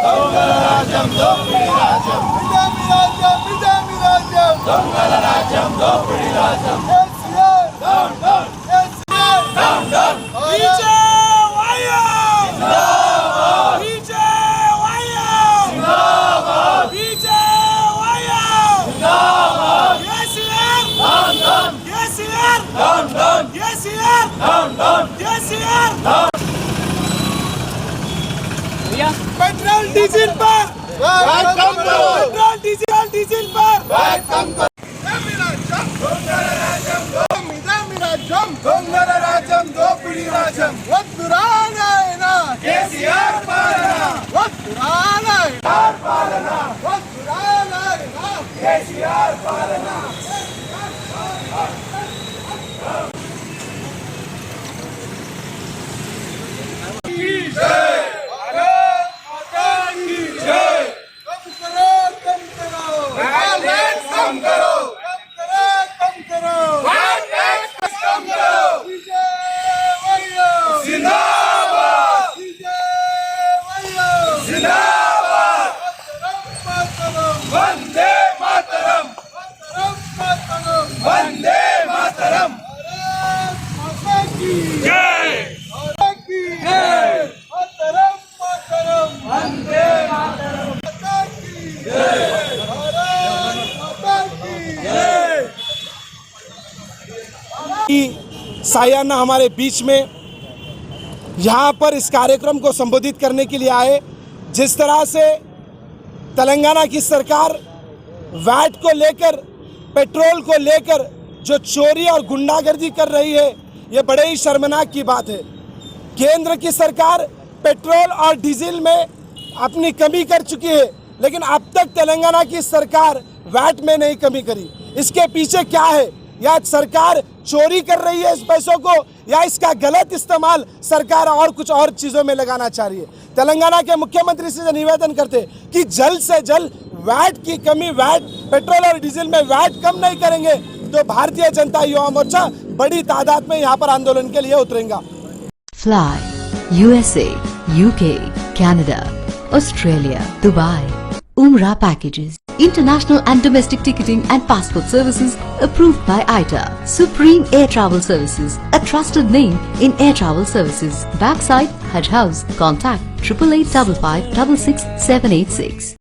దొంగల రాజ్యం దోపిడీ రాజ్యం బిజామి రాజ్యం దొంగల రాజ్యం దోపిడీ రాజ్యం KCR down down KCR down down విజయవాయ జిందాబాద్ విజయవాయ జిందాబాద్ విజయవాయ జిందాబాద్ KCR down down KCR down down KCR down down KCR down petrol diesel पर वैट कम करो पेट्रोल डीजल पर वैट कम करो దొంగల రాజ్యం దోపిడీ రాజ్యం వద్దురా నాయనా కేసీఆర్ పాలన వద్దురా నాయనా పాలన వద్దురా నాయనా కేసీఆర్ పాలన वंदे मातरम वंदे मातरम जय मातरम मातरम वंदे मातरम सायाना हमारे बीच में यहाँ पर इस कार्यक्रम को संबोधित करने के लिए आए। जिस तरह से तेलंगाना की सरकार वैट को लेकर, पेट्रोल को लेकर जो चोरी और गुंडागर्दी कर रही है, ये बड़े ही शर्मनाक की बात है। केंद्र की सरकार पेट्रोल और डीजल में अपनी कमी कर चुकी है, लेकिन अब तक तेलंगाना की सरकार वैट में नहीं कमी करी। इसके पीछे क्या है? या सरकार चोरी कर रही है इस पैसों को, या इसका गलत इस्तेमाल सरकार और कुछ और चीज़ों में लगाना चाह रही है। तेलंगाना के मुख्यमंत्री से निवेदन करते कि जल्द से जल्द वैट की कमी, वैट पेट्रोल और डीजल में वैट कम नहीं करेंगे तो भारतीय जनता युवा मोर्चा बड़ी तादाद में यहाँ पर आंदोलन के लिए उतरेगा। Fly USA, UK, Canada, Australia, Dubai. Umrah packages. International and domestic ticketing and passport services approved by ITA. Supreme Air Travel Services, a trusted name in air travel services. Backside Hajj House. Contact 8855 566 786.